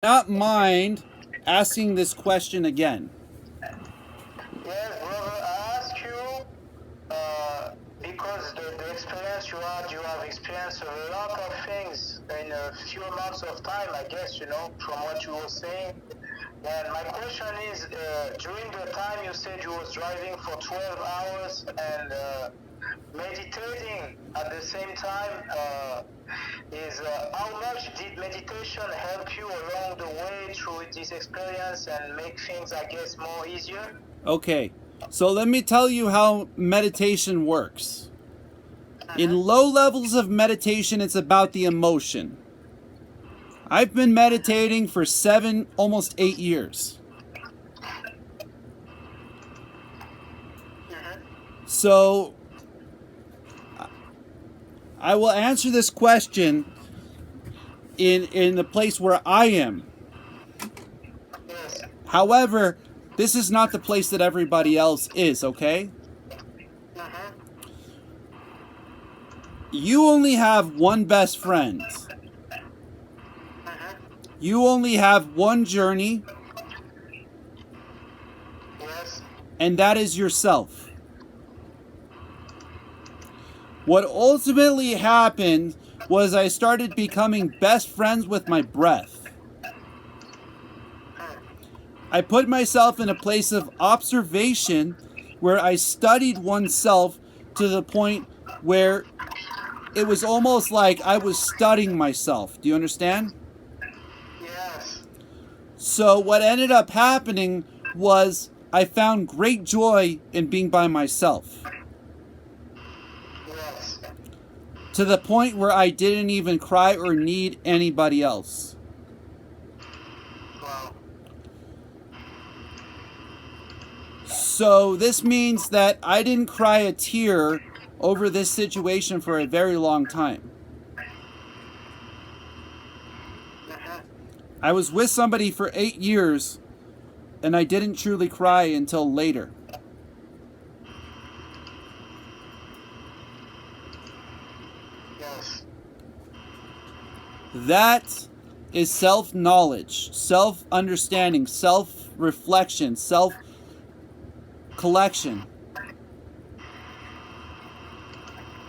not mind asking this question again. Yes, brother, I ask you because the experience you have experienced a lot of things in a few months of time, I guess, from what you were saying. And my question is, during the time you said you was driving for 12 hours and meditating at the same time, is how much did meditation help you along the way through this experience and make things, I guess, more easier? Okay, so let me tell you how meditation works. In Uh-huh. low levels of meditation, it's about the emotion. I've been meditating for 7, almost 8 years. Uh-huh. So I will answer this question in the place where I am. Yes. However, this is not the place that everybody else is, okay? Uh-huh. You only have one best friend. Uh-huh. You only have one journey, Yes. and that is yourself. What ultimately happened was I started becoming best friends with my breath. I put myself in a place of observation where I studied oneself to the point where it was almost like I was studying myself. Do you understand? Yes. So, what ended up happening was I found great joy in being by myself Yes. to the point where I didn't even cry or need anybody else. Wow. So, this means that I didn't cry a tear over this situation for a very long time. Uh-huh. I was with somebody for 8 years and I didn't truly cry until later. Yes. That is self knowledge, self understanding, self reflection, self collection.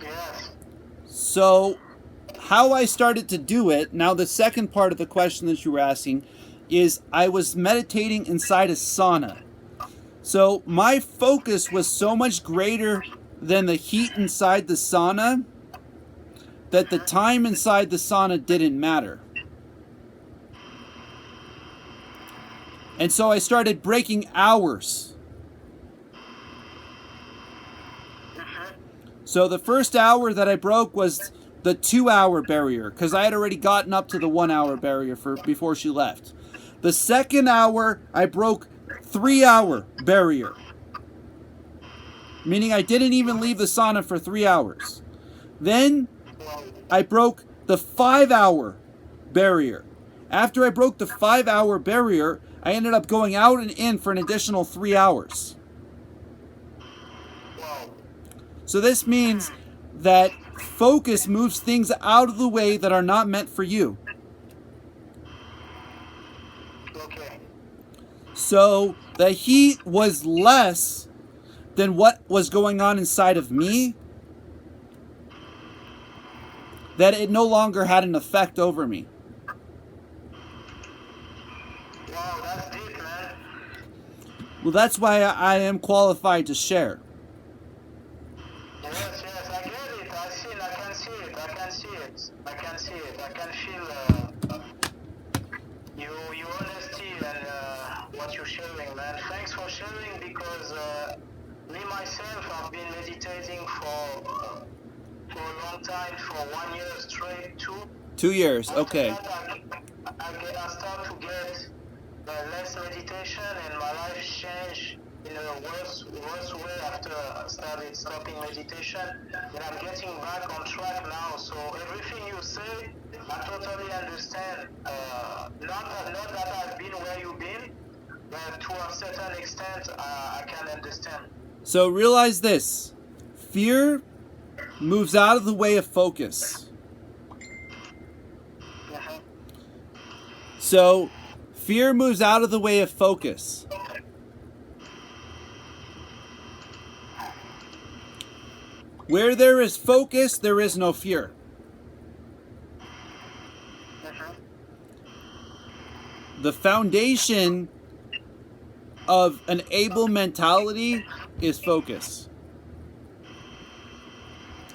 Yes. So, how I started to do it, now the second part of the question that you were asking, is I was meditating inside a sauna. So, my focus was so much greater than the heat inside the sauna that the time inside the sauna didn't matter. And so I started breaking hours. Uh-huh. So the first hour that I broke was the 2 hour barrier because I had already gotten up to the 1 hour barrier for before she left. The second hour I broke 3 hour barrier, meaning I didn't even leave the sauna for 3 hours. Then Wow. I broke the 5 hour barrier. After I broke the 5 hour barrier, I ended up going out and in for an additional 3 hours. Wow. So this means that focus moves things out of the way that are not meant for you. Okay. So the heat was less than what was going on inside of me, that it no longer had an effect over me. Wow, that's deep, man. Well, that's why I am qualified to share. Yes, yes, I get it. I can see it. I can see it. I can see it. I can feel your honesty and what you're sharing, man. Thanks for sharing because me myself, I've been meditating for a long time, for 1 year straight too. 2 years, After okay. that, I start to get less meditation and my life changed in a worse way after I started stopping meditation. And I'm getting back on track now. So everything you say, I totally understand. Not that I've been where you've been, but to a certain extent, I can understand. So realize this: fear moves out of the way of focus. Uh-huh. So Fear moves out of the way of focus. Where there is focus, there is no fear. The foundation of an able mentality is focus.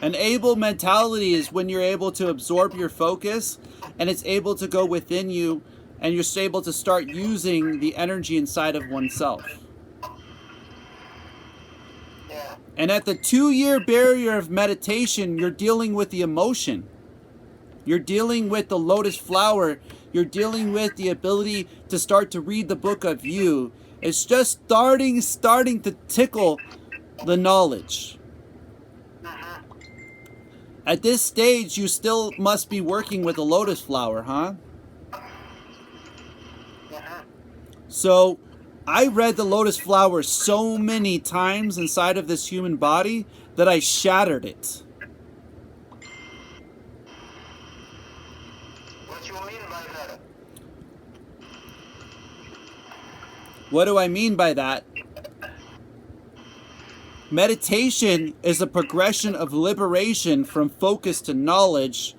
An able mentality is when you're able to absorb your focus and it's able to go within you and you're able to start using the energy inside of oneself. And at the 2-year barrier of meditation, you're dealing with the emotion. You're dealing with the lotus flower. You're dealing with the ability to start to read the book of you. It's just starting to tickle the knowledge. At this stage, you still must be working with a lotus flower, huh? So, I read the lotus flower so many times inside of this human body that I shattered it. What do you mean by that? What do I mean by that? Meditation is a progression of liberation from focus to knowledge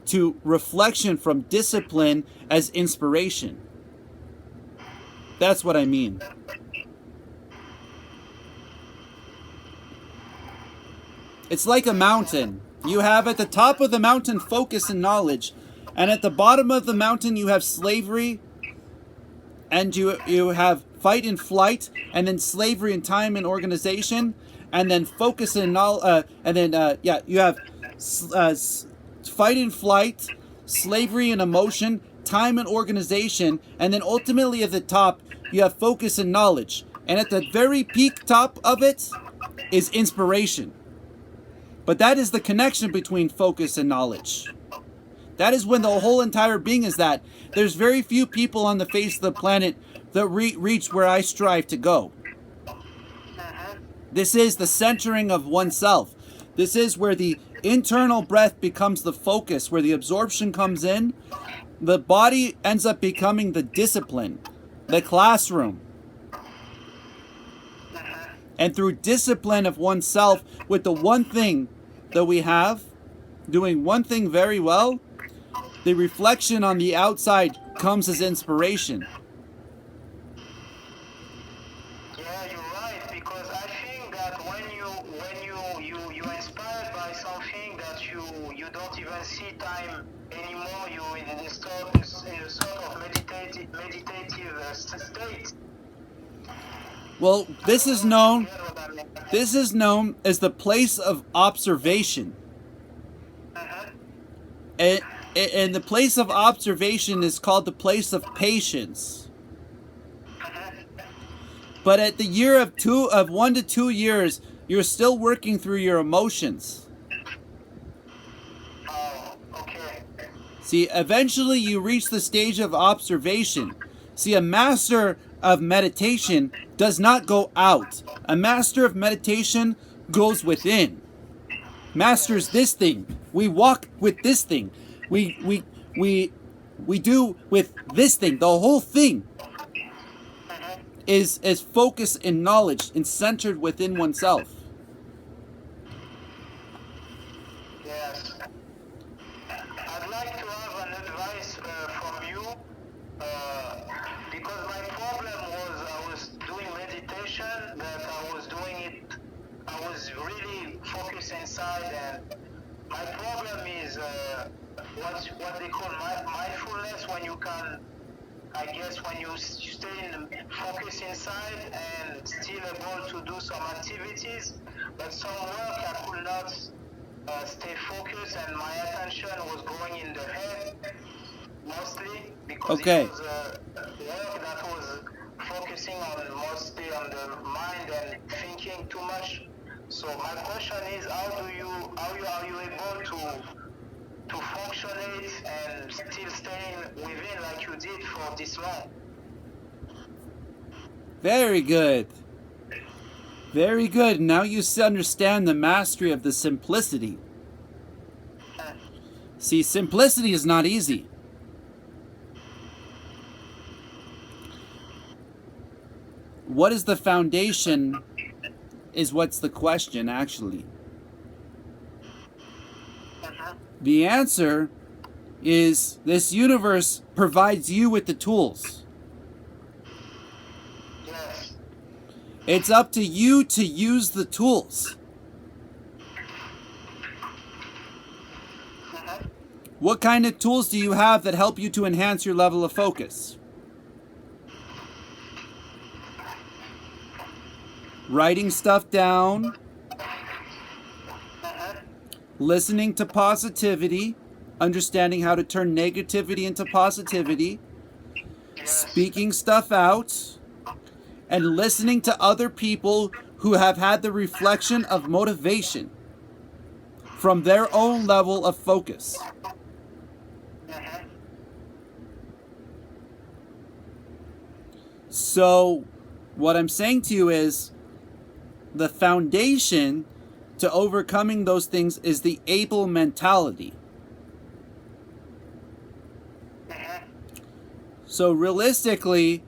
to reflection from discipline as inspiration. That's what I mean. It's like a mountain. You have at the top of the mountain focus and knowledge, and at the bottom of the mountain you have slavery, and you have fight and flight, and then slavery and time and organization, and then focus and knowledge, you have fight and flight, slavery and emotion, time and organization, and then ultimately at the top you have focus and knowledge, and at the very peak top of it is inspiration. But that is the connection between focus and knowledge. That is when the whole entire being is that. There's very few people on the face of the planet that reach where I strive to go. This is the centering of oneself. This is where the internal breath becomes the focus, where the absorption comes in. The body ends up becoming the discipline, the classroom. And through discipline of oneself with the one thing that we have, doing one thing very well, the reflection on the outside comes as inspiration. Yeah, you're right, because I think that when you're inspired by something that you don't even see time anymore, you're in a sort of meditative state. Well, this is known as the place of observation. And the place of observation is called the place of patience. But at the year of 1 to 2 years, you're still working through your emotions. Oh, okay. See, eventually you reach the stage of observation. See, a master of meditation does not go out. A master of meditation goes within. Masters this thing. We walk with this thing. We do with this thing. The whole thing is focus in knowledge and centered within oneself. Yes. I'd like to have an advice from you because my problem was I was doing meditation, that I was really focused inside, and my problem is what they call mindfulness, when you can, I guess, when you stay focus inside and still able to do some activities, but some work I could not stay focused, and my attention was going in the head mostly, because it was work that was focusing on mostly on the mind and thinking too much. So my question is, how are you able to functionate and still staying within like you did for this long? Very good. Very good. Now you understand the mastery of the simplicity. See, simplicity is not easy. what is the foundation is what's the question, actually. The answer is this universe provides you with the tools. Yes. It's up to you to use the tools. What kind of tools do you have that help you to enhance your level of focus? Writing stuff down, listening to positivity, understanding how to turn negativity into positivity, speaking stuff out, and listening to other people who have had the reflection of motivation from their own level of focus. So, what I'm saying to you is the foundation to overcoming those things is the able mentality. So realistically,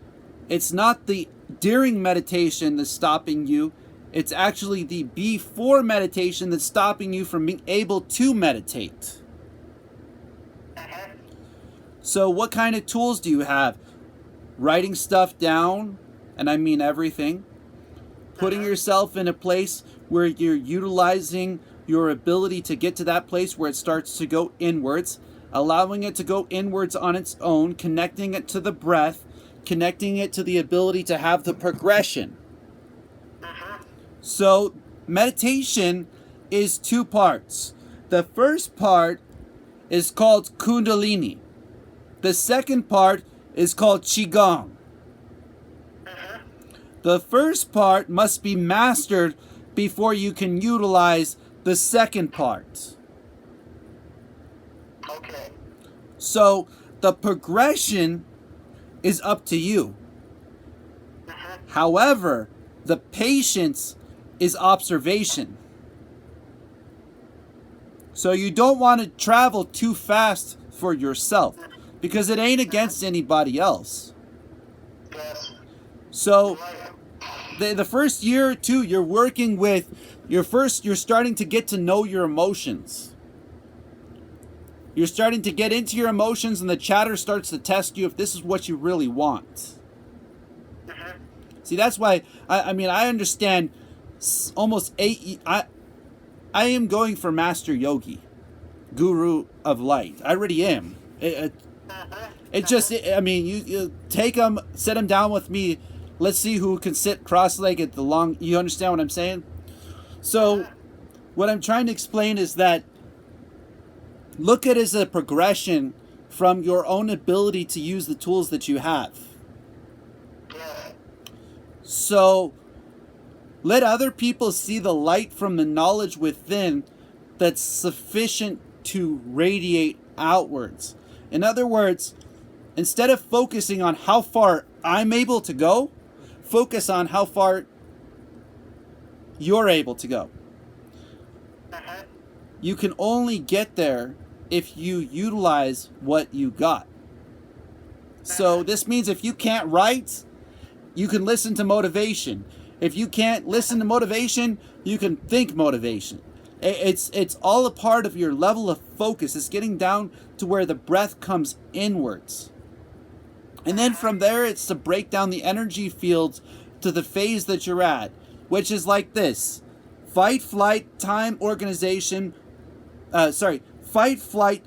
it's not the during meditation that's stopping you. It's actually the before meditation that's stopping you from being able to meditate. So what kind of tools do you have? Writing stuff down, and I mean everything. Putting yourself in a place where you're utilizing your ability to get to that place where it starts to go inwards, allowing it to go inwards on its own, connecting it to the breath, connecting it to the ability to have the progression. So meditation is two parts. The first part is called Kundalini. The second part is called Qigong. The first part must be mastered before you can utilize the second part. Okay. So the progression is up to you. However, the patience is observation. So you don't want to travel too fast for yourself because it ain't against anybody else. Yes. So Right. the first year or two, you're working with you're starting to get to know your emotions. You're starting to get into your emotions, and the chatter starts to test you if this is what you really want. See, that's why I mean I understand almost 8. I am going for Master Yogi, Guru of Light. I already am. It just I mean you take them, sit them down with me. Let's see who can sit cross-legged the long. You understand what I'm saying? So, what I'm trying to explain is that look at it as a progression from your own ability to use the tools that you have. Yes. So, let other people see the light from the knowledge within that's sufficient to radiate outwards. In other words, instead of focusing on how far I'm able to go, focus on how far you're able to go. You can only get there if you utilize what you got. So this means if you can't write, you can listen to motivation. If you can't listen to motivation, you can think motivation. It's all a part of your level of focus. It's getting down to where the breath comes inwards. And then from there, it's to break down the energy fields to the phase that you're at, which is like this. Fight, flight, time, organization. Fight, flight,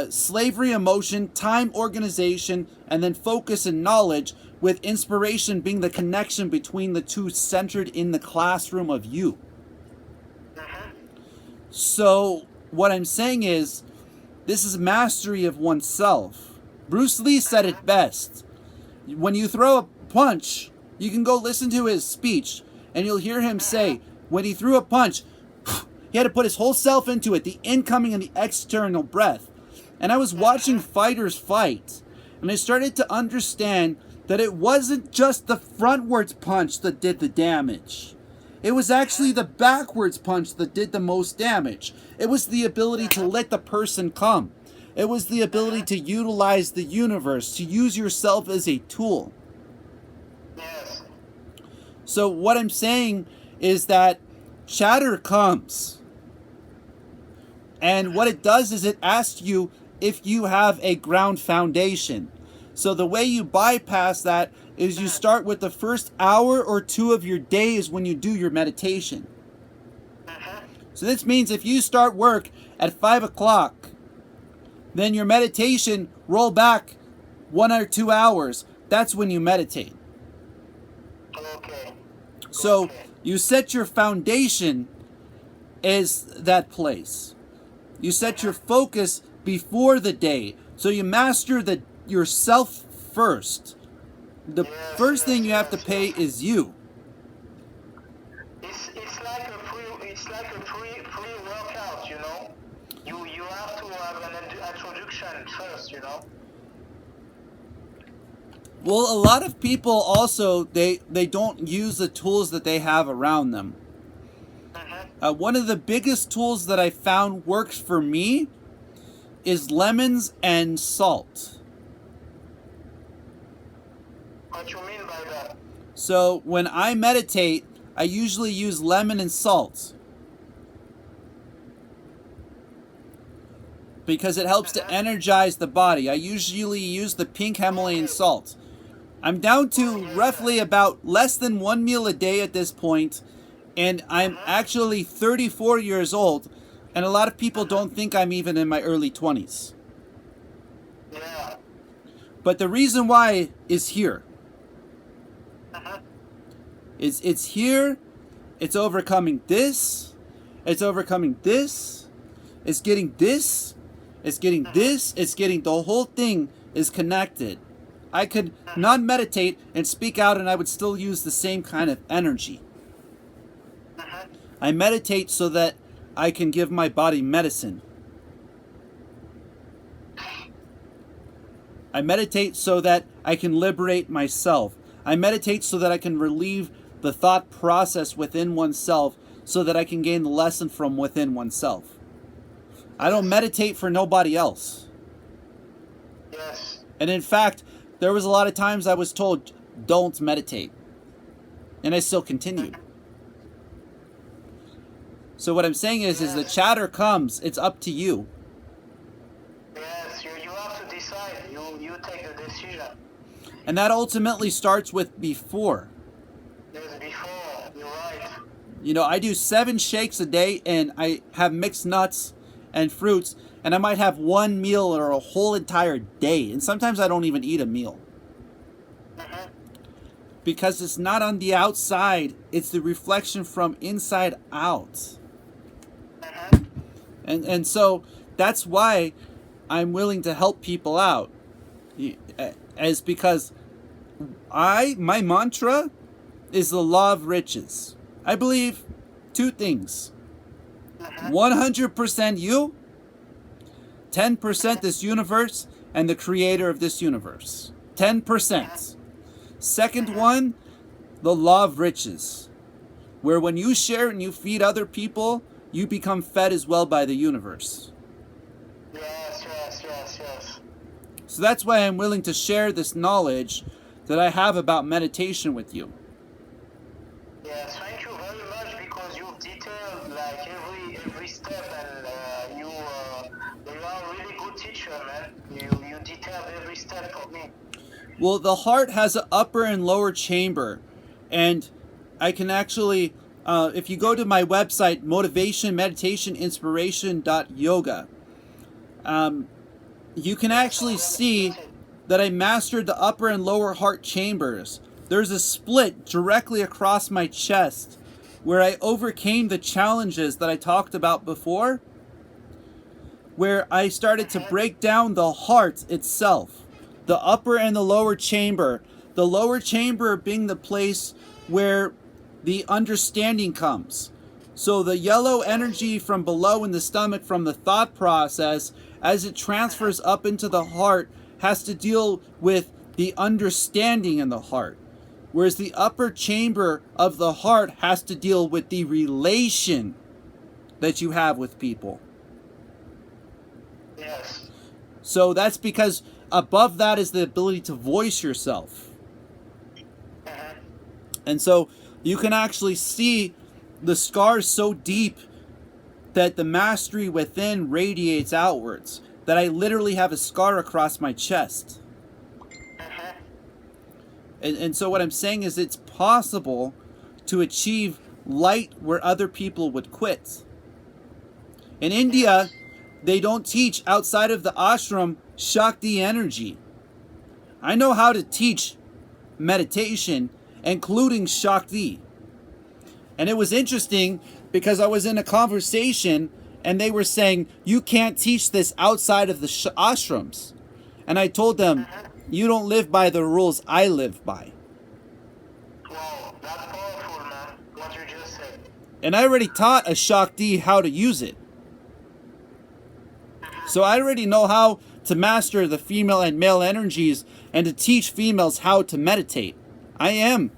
slavery, emotion, time, organization, and then focus and knowledge, with inspiration being the connection between the two centered in the classroom of you. So what I'm saying is, this is mastery of oneself. Bruce Lee said it best. When you throw a punch, you can go listen to his speech, and you'll hear him say, when he threw a punch, he had to put his whole self into it, the incoming and the external breath. And I was watching fighters fight, and I started to understand that it wasn't just the frontwards punch that did the damage. It was actually the backwards punch that did the most damage. It was the ability to let the person come. It was the ability to utilize the universe, to use yourself as a tool. Yes. So what I'm saying is that chatter comes. And what it does is it asks you if you have a ground foundation. So the way you bypass that is you start with the first hour or two of your day is when you do your meditation. So this means if you start work at 5 o'clock, then your meditation roll back 1 or 2 hours. That's when you meditate. Okay. So Okay. you set your foundation as that place. You set your focus before the day. So you master yourself first. The Yes, first thing yes, you have to yes, pay yes. is you. It's like a pre workout, you know. You have to have an introduction first, you know. Well, a lot of people also they don't use the tools that they have around them. One of the biggest tools that I found works for me is lemons and salt. What you mean by that? So when I meditate, I usually use lemon and salt because it helps to energize the body. I usually use the pink Himalayan salt. I'm down to roughly about less than 1 meal a day at this point, and I'm actually 34 years old, and a lot of people don't think I'm even in my early 20s. Yeah. But the reason why is here. It's here, it's overcoming this, it's overcoming this, it's getting this, it's getting this, it's getting the whole thing is connected. I could not meditate and speak out and I would still use the same kind of energy. I meditate so that I can give my body medicine. I meditate so that I can liberate myself. I meditate so that I can relieve the thought process within oneself so that I can gain the lesson from within oneself. I don't meditate for nobody else. Yes. And in fact, there was a lot of times I was told, don't meditate. And I still continued. So what I'm saying is the chatter comes, it's up to you. Yes, you have to decide. You take the decision. And that ultimately starts with before. Yes, before. You're right. You know, I do 7 shakes a day and I have mixed nuts and fruits, and I might have one meal or a whole entire day. And sometimes I don't even eat a meal. Because it's not on the outside, it's the reflection from inside out. And so that's why I'm willing to help people out. As because my mantra is the law of riches. I believe 2 things. 100% you, 10% this universe, and the creator of this universe. 10%. Second one, the law of riches. Where when you share and you feed other people, you become fed as well by the universe. Yes, yes, yes, yes. So that's why I'm willing to share this knowledge that I have about meditation with you. Yes, thank you very much because you've detailed like every step, and you are a really good teacher, man. You detailed every step for me. Well, the heart has an upper and lower chamber, and I can actually, if you go to my website, motivation, meditation, inspiration.yoga, you can actually see that I mastered the upper and lower heart chambers. There's a split directly across my chest where I overcame the challenges that I talked about before, where I started to break down the heart itself, the upper and the lower chamber. The lower chamber being the place where the understanding comes. So the yellow energy from below in the stomach from the thought process, as it transfers up into the heart, has to deal with the understanding in the heart. Whereas the upper chamber of the heart has to deal with the relation that you have with people. Yes. So that's because above that is the ability to voice yourself. And so you can actually see the scars so deep that the mastery within radiates outwards. That I literally have a scar across my chest. And so what I'm saying is it's possible to achieve light where other people would quit. In India, they don't teach outside of the ashram Shakti energy. I know how to teach meditation, including Shakti. And it was interesting because I was in a conversation and they were saying, you can't teach this outside of the ashrams. And I told them, you don't live by the rules I live by. Wow, that's powerful, man, what you just said. And I already taught a Shakti how to use it. So I already know how to master the female and male energies and to teach females how to meditate. I am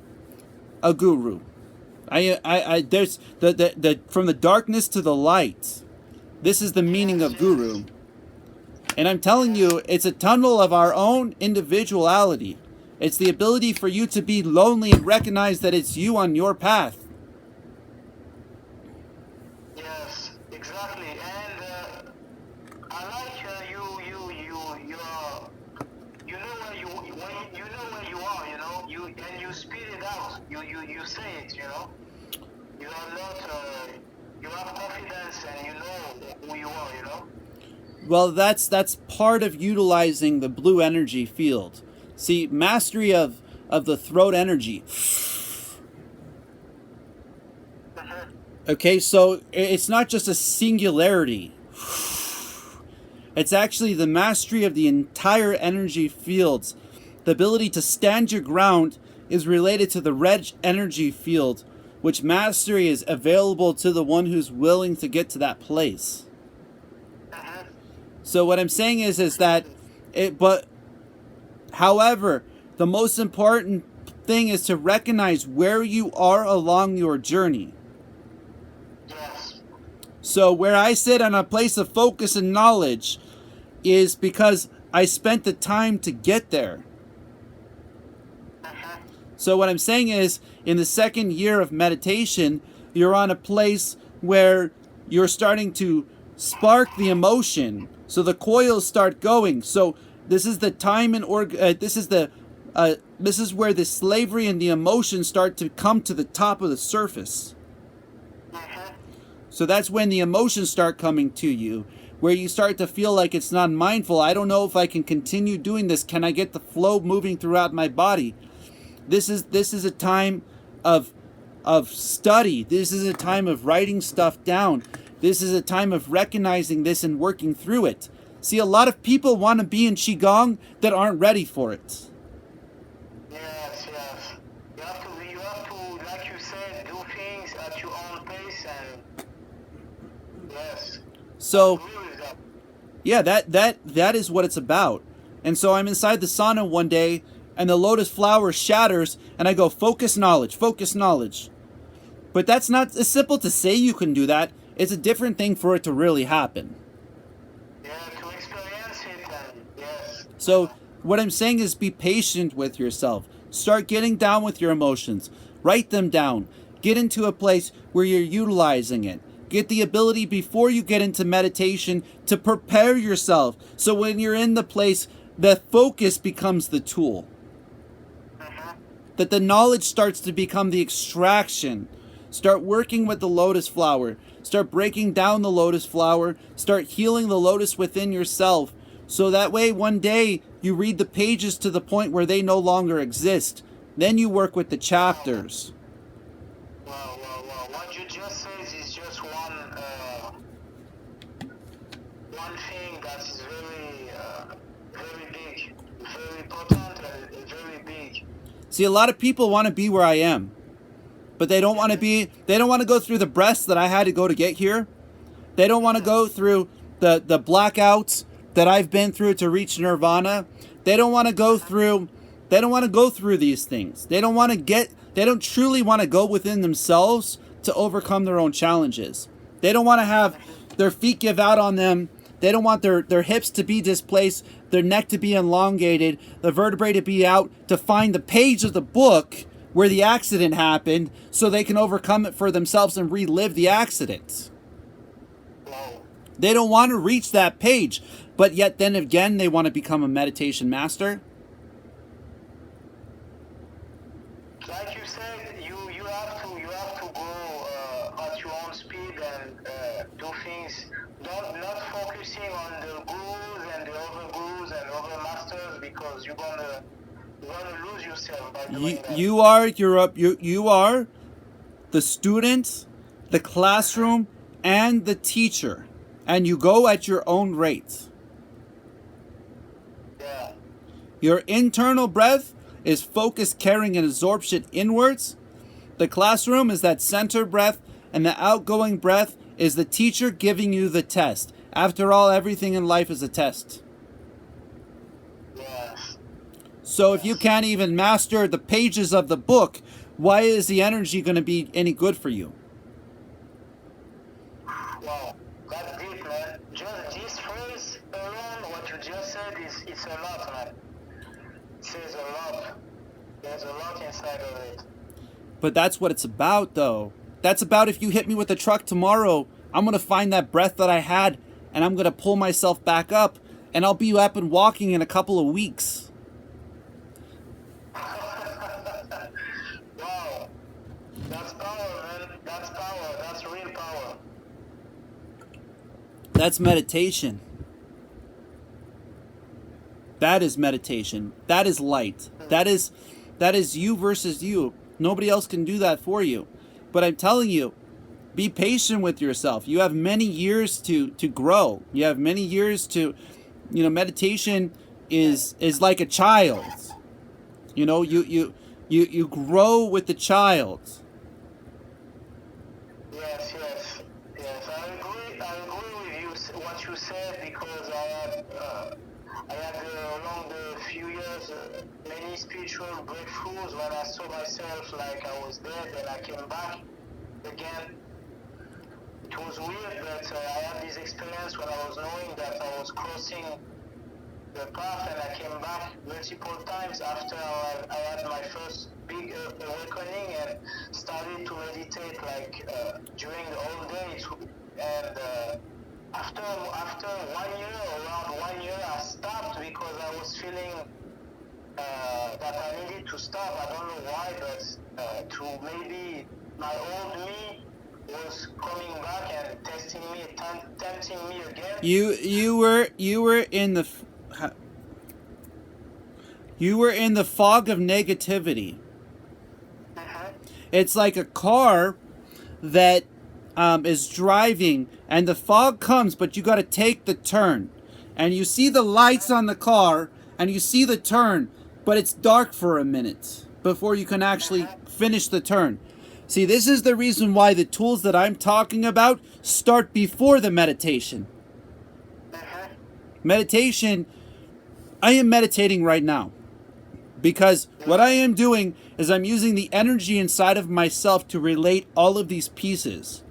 a guru. There's the from the darkness to the light. This is the meaning of guru. And I'm telling you, it's a tunnel of our own individuality. It's the ability for you to be lonely and recognize that it's you on your path. Yes, exactly. And I like you know where you are, you know. You speed it out. You say it, you know. You are not. You have confidence and you know who you are, you know. Well, that's part of utilizing the blue energy field. See, mastery of the throat energy. Okay, so it's not just a singularity. It's actually the mastery of the entire energy fields. The ability to stand your ground is related to the red energy field, which mastery is available to the one who's willing to get to that place. So what I'm saying is that however, the most important thing is to recognize where you are along your journey. Yes. So where I sit on a place of focus and knowledge is because I spent the time to get there. So what I'm saying is, in the second year of meditation, you're on a place where you're starting to spark the emotion. So the coils start going. So this is the time and this is where the slavery and the emotions start to come to the top of the surface. So that's when the emotions start coming to you, where you start to feel like it's not mindful. I don't know if I can continue doing this. Can I get the flow moving throughout my body? This is a time of study. This is a time of writing stuff down. This is a time of recognizing this and working through it. See, a lot of people want to be in Qigong that aren't ready for it. Yes. You have to, like you said, do things at your own pace and yes. So, yeah, that is what it's about. And so I'm inside the sauna one day, and the lotus flower shatters, and I go, focus knowledge. But that's not as simple to say you can do that. It's a different thing for it to really happen. Yeah, to experience it, and yes. So what I'm saying is be patient with yourself. Start getting down with your emotions. Write them down. Get into a place where you're utilizing it. Get the ability before you get into meditation to prepare yourself. So when you're in the place, the focus becomes the tool. That the knowledge starts to become the extraction. Start working with the lotus flower. Start breaking down the lotus flower. Start healing the lotus within yourself. So that way one day you read the pages to the point where they no longer exist. Then you work with the chapters. Wow. What you just said is just one thing that is very big, very important, and very big. See, a lot of people want to be where I am, but they don't want to go through the breaths that I had to go to get here. They don't want to go through the blackouts that I've been through to reach nirvana. They don't want to go through these things. They don't truly want to go within themselves to overcome their own challenges. They don't want to have their feet give out on them. They don't want their hips to be displaced, their neck to be elongated, the vertebrae to be out, to find the page of the book where the accident happened so they can overcome it for themselves and relive the accident. Wow. They don't want to reach that page, but yet then again they want to become a meditation master. Like you said, you have to go at your own speed and do things. Not focusing on the gurus and the other gurus and other masters, because you're gonna lose yourself by doing that. You are the student, the classroom, and the teacher, and you go at your own rate. Yeah. Your internal breath is focus, caring, and absorption inwards. The classroom is that center breath, and the outgoing breath is the teacher giving you the test. After all, everything in life is a test. Yes. So if you can't even master the pages of the book, why is the energy going to be any good for you? Wow. That's deep, man. Just this phrase alone, what you just said, it's a lot, man. It says a lot. There's a lot inside of it. But that's what it's about, though. That's about if you hit me with a truck tomorrow, I'm going to find that breath that I had, and I'm going to pull myself back up, and I'll be up and walking in a couple of weeks. Wow. That's power, man. That's power. That's real power. That's meditation. That is meditation. That is light. That is you versus you. Nobody else can do that for you. But I'm telling you, be patient with yourself. You have many years to grow. You have many years to, meditation is like a child. You grow with the child. Yes. I agree with you what you said, because I had along the few years many spiritual breakthroughs when I saw myself like I was dead and I came back again. It was weird, but I had this experience when I was knowing that I was crossing the path, and I came back multiple times after I had my first big awakening and started to meditate like during the whole day. And after 1 year, around 1 year, I stopped because I was feeling that I needed to stop. I don't know why, but to maybe my old me was coming back and testing me, tempting me again. You were in the fog of negativity. It's like a car that is driving, and the fog comes, but you got to take the turn, and you see the lights on the car, and you see the turn, but it's dark for a minute before you can actually finish the turn. See, this is the reason why the tools that I'm talking about start before the meditation. Meditation, I am meditating right now, because what I am doing is I'm using the energy inside of myself to relate all of these pieces.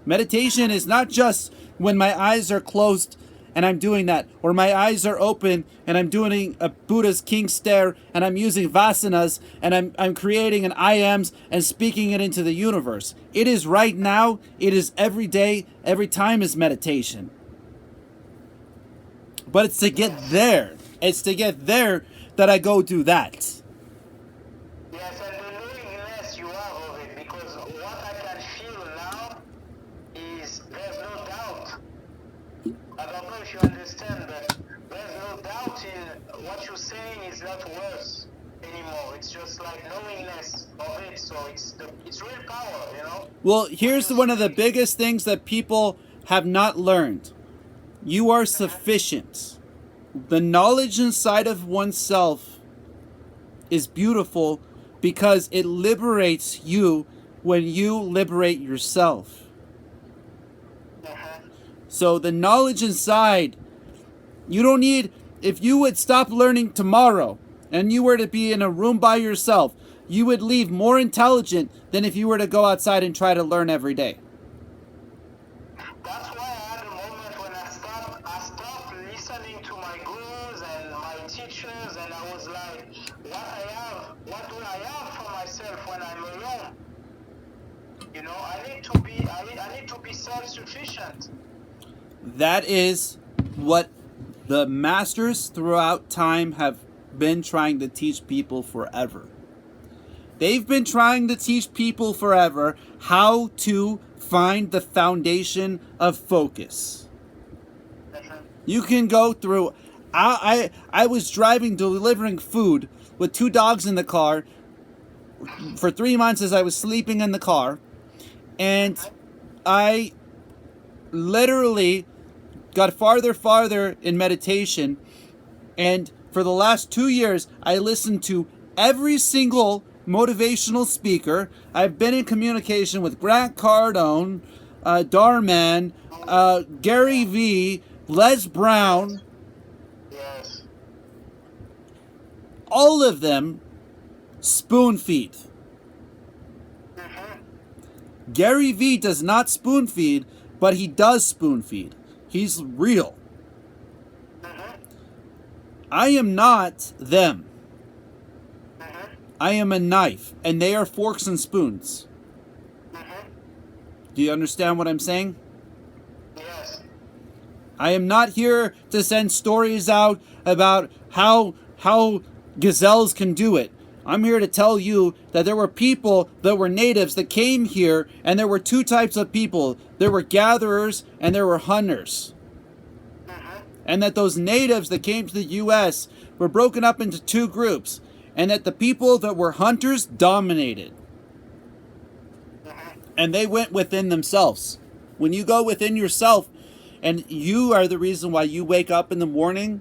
Meditation is not just when my eyes are closed and I'm doing that, or my eyes are open and I'm doing a Buddha's king stare and I'm using vasanas and I'm creating an I ams and speaking it into the universe. It is right now, it is every day, every time is meditation. But it's to get there. It's to get there that I go do that. Yes, and the knowingness you have of it, because what I can feel now is there's no doubt. I don't know if you understand, but there's no doubt in what you're saying is not words anymore. It's just like knowingness of it, so it's real power, Well, here's one of the biggest things that people have not learned. You are sufficient. The knowledge inside of oneself is beautiful because it liberates you when you liberate yourself. So the knowledge inside, you don't need, if you would stop learning tomorrow and you were to be in a room by yourself, you would leave more intelligent than if you were to go outside and try to learn every day. That's why I had a moment when I stopped listening to my gurus and my teachers, and I was like, what do I have for myself sufficient. That is what the masters throughout time have been trying to teach people forever. They've been trying to teach people forever how to find the foundation of focus. You can go through. I was driving, delivering food with 2 dogs in the car for 3 months as I was sleeping in the car, and I literally got farther in meditation, and for the last 2 years I listened to every single motivational speaker. I've been in communication with Grant Cardone, Darman, Gary Vee, Les Brown. Yes. All of them spoon feed. Gary Vee does not spoon feed, but he does spoon feed. He's real. I am not them. I am a knife, and they are forks and spoons. Do you understand what I'm saying? Yes. I am not here to send stories out about how gazelles can do it. I'm here to tell you that there were people that were natives that came here, and there were 2 types of people. There were gatherers and there were hunters. And that those natives that came to the U.S. were broken up into 2 groups, and that the people that were hunters dominated. And they went within themselves. When you go within yourself, and you are the reason why you wake up in the morning,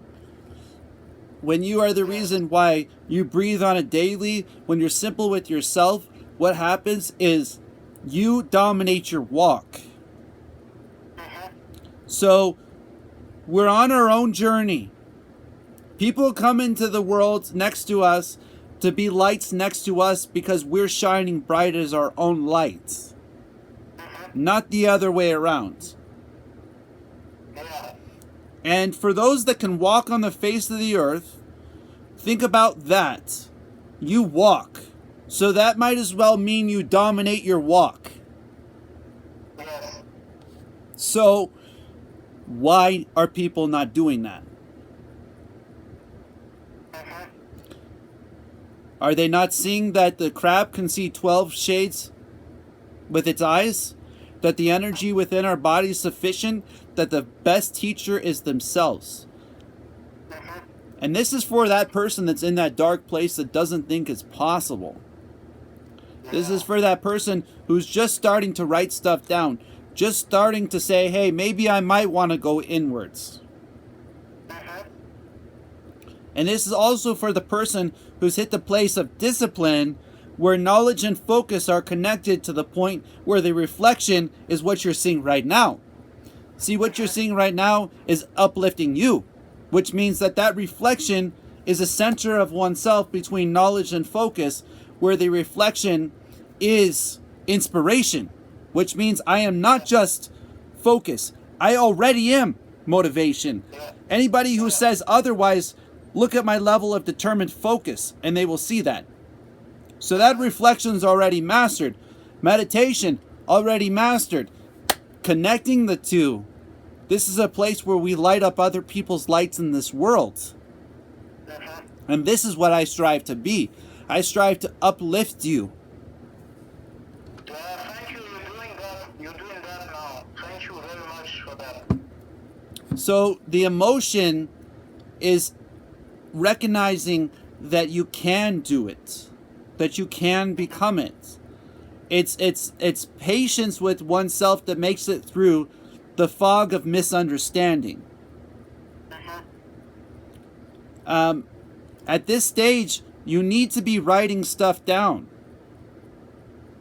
when you are the reason why you breathe on a daily, when you're simple with yourself, what happens is you dominate your walk. So we're on our own journey. People come into the world next to us to be lights next to us because we're shining bright as our own lights. Not the other way around. And for those that can walk on the face of the earth, think about that. You walk. So that might as well mean you dominate your walk. So why are people not doing that? Are they not seeing that the crab can see 12 shades with its eyes? That the energy within our body is sufficient? That the best teacher is themselves? And this is for that person that's in that dark place that doesn't think it's possible. This is for that person who's just starting to write stuff down. Just starting to say, hey, maybe I might want to go inwards. And this is also for the person who's hit the place of discipline where knowledge and focus are connected to the point where the reflection is what you're seeing right now. See, what you're seeing right now is uplifting you, which means that that reflection is a center of oneself between knowledge and focus, where the reflection is inspiration, which means I am not just focus. I already am motivation. Anybody who says otherwise, look at my level of determined focus, and they will see that. So that reflection's already mastered. Meditation, already mastered. Connecting the 2. This is a place where we light up other people's lights in this world. And this is what I strive to be. I strive to uplift you. Thank you. You're doing that now. Thank you very much for that. So the emotion is recognizing that you can do it, that you can become it. It's patience with oneself that makes it through the fog of misunderstanding. At this stage, you need to be writing stuff down.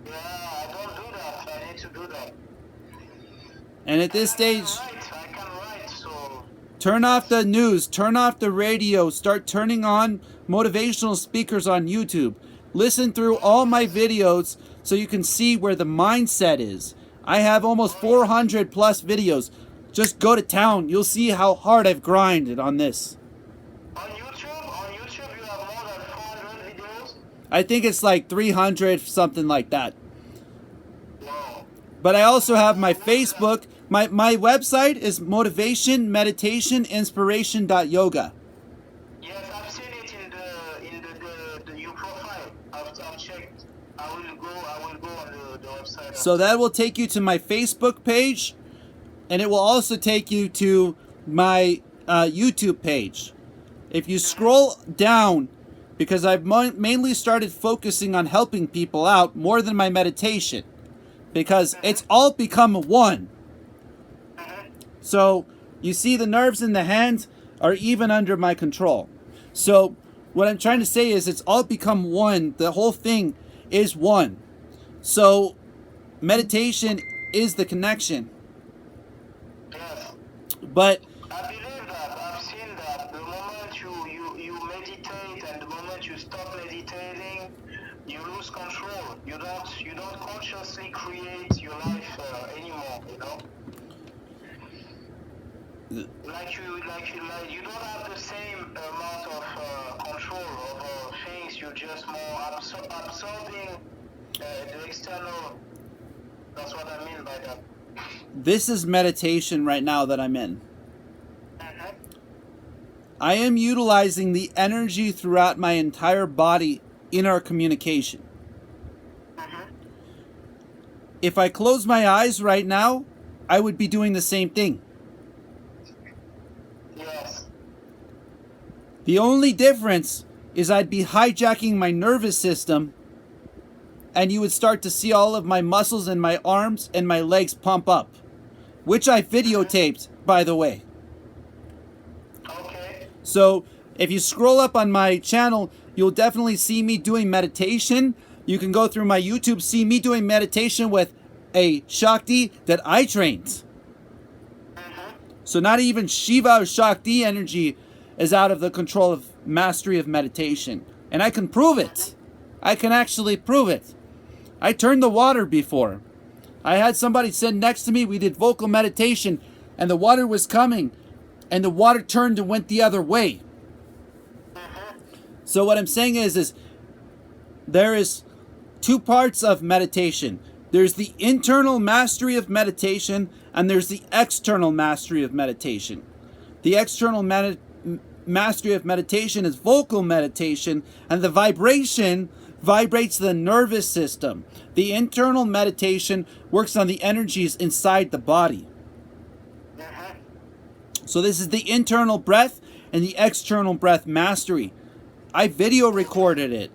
Yeah, I don't do that. I need to do that. And at this stage, I can write, so... turn off the news, turn off the radio, start turning on motivational speakers on YouTube. Listen through all my videos so you can see where the mindset is. I have almost 400 plus videos. Just go to town. You'll see how hard I've grinded on this. On YouTube you have more than 400 videos? I think it's like 300, something like that. Wow. But I also have my Facebook My website is motivationmeditationinspiration.yoga. Yes, I've seen it in the your profile. I've checked. I will go on the website. So that will take you to my Facebook page, and it will also take you to my YouTube page. If you scroll down, because I've mainly started focusing on helping people out more than my meditation, because it's all become one. So you see the nerves in the hands are even under my control. So what I'm trying to say is it's all become one. The whole thing is one. So meditation is the connection. Yes. But I believe that. I've seen that. The moment you meditate and the moment you stop meditating, you lose control. You don't consciously create your life anymore. You know. Like you don't have the same amount of control over things. You're just more absorbing the external. That's what I mean by that. this is meditation right now that I'm in. Mhm. I am utilizing the energy throughout my entire body in our communication. Mhm. If I close my eyes right now, I would be doing the same thing. Yes. The only difference is I'd be hijacking my nervous system, and you would start to see all of my muscles in my arms and my legs pump up, which I videotaped, by the way. Okay. So if you scroll up on my channel, you'll definitely see me doing meditation. You can go through my YouTube, see me doing meditation with a Shakti that I trained. So not even Shiva or Shakti energy is out of the control of mastery of meditation. And I can prove it. I can actually prove it. I turned the water before. I had somebody sit next to me. We did vocal meditation, and the water was coming, and the water turned and went the other way. So what I'm saying is there is two parts of meditation. There's the internal mastery of meditation, and there's the external mastery of meditation. The external mastery of meditation is vocal meditation, and the vibration vibrates the nervous system. The internal meditation works on the energies inside the body. So this is the internal breath and the external breath mastery. I video recorded it.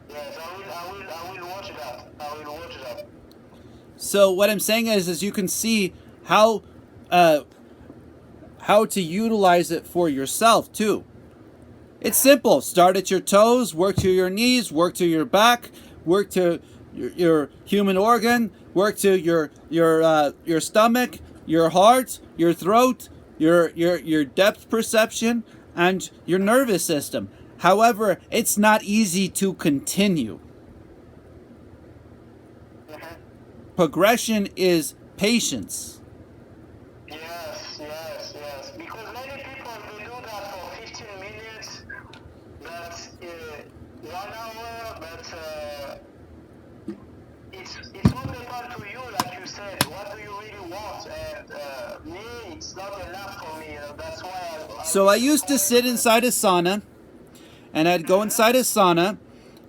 Yes, I will watch that. I will watch that. So what I'm saying is you can see how to utilize it for yourself too. It's simple. Start at your toes, work to your knees, work to your back, work to your human organ, work to your stomach, your heart, your throat, your depth perception, and your nervous system. However, it's not easy to continue. Progression is patience. Yes. Because many people they do that for 15 minutes, that's 1 hour, but it's not depend to you, like you said. What do you really want? And me, it's not enough for me. That's why. So I used to sit inside a sauna, and I'd go inside a sauna,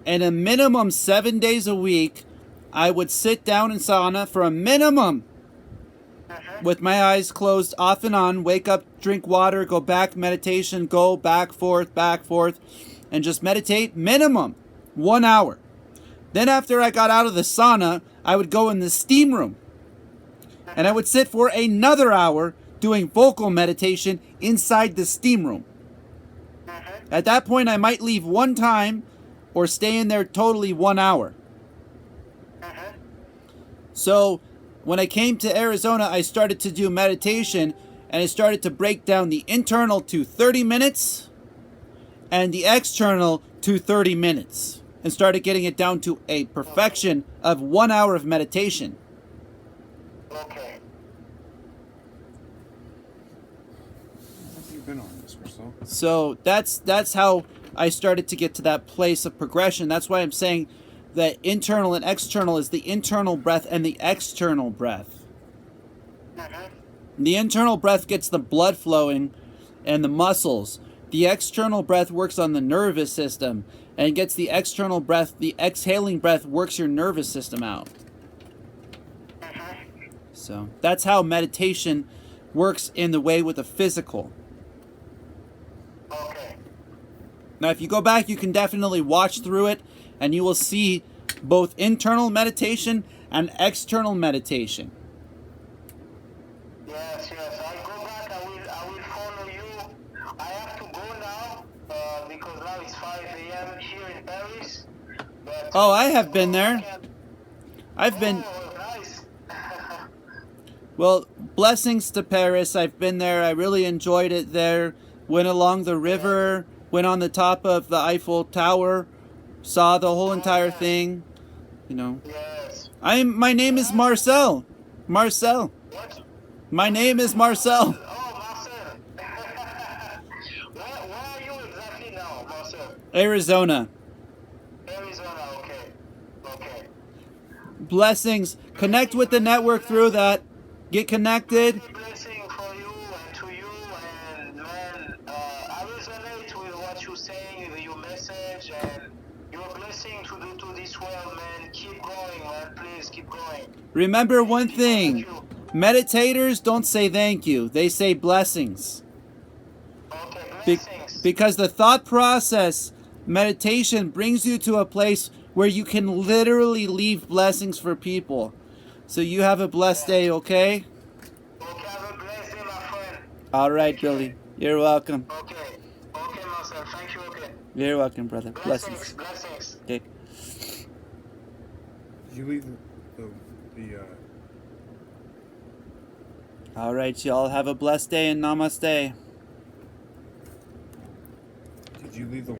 and a minimum 7 days a week, I would sit down in sauna for a minimum with my eyes closed off and on, wake up, drink water, go back, meditation, go back, forth, and just meditate minimum 1 hour. Then after I got out of the sauna, I would go in the steam room, and I would sit for another hour doing vocal meditation inside the steam room. At that point, I might leave one time or stay in there totally 1 hour. So when I came to Arizona, I started to do meditation, and I started to break down the internal to 30 minutes and the external to 30 minutes, and started getting it down to a perfection of 1 hour of meditation. Okay. How have you been on this, Crystal? So that's how I started to get to that place of progression. That's why I'm saying that internal and external is the internal breath and the external breath. The internal breath gets the blood flowing and the muscles. The external breath works on the nervous system and gets the external breath. The exhaling breath works your nervous system out. So that's how meditation works in the way with the physical. Okay. Now, if you go back, you can definitely watch through it, and you will see both internal meditation and external meditation. Yes, I'll go back. I will follow you. I have to go now because now it's 5 a.m. here in Paris. But Oh, I have been there. I've been, Oh, nice. well, blessings to Paris. I've been there. I really enjoyed it there. Went along the river, went on the top of the Eiffel Tower, saw the whole entire thing. You know, Yes. my name is Marcel. Marcel. What? My name is Marcel. Oh, Marcel. where are you exactly now, Marcel? Arizona. Arizona. Okay. Okay. Blessings. Connect with the network through that. Get connected. Many blessing for you and to you, and man, I resonate with what you're saying, with your message, and your blessing to do to this world, man. Keep going, man. Please keep going. Remember one thing. Thank you. Meditators don't say thank you. They say blessings. Okay, Be- blessings. because the thought process, meditation, brings you to a place where you can literally leave blessings for people. So you have a blessed day, okay? Okay, have a blessed day, my friend. All right, Billy. You're welcome. Okay. Okay, Marcel. Thank you. Okay. You're welcome, brother. Blessings. Blessings. Blessings. Okay. Did you leave the All right, y'all. Have a blessed day and namaste. did you leave the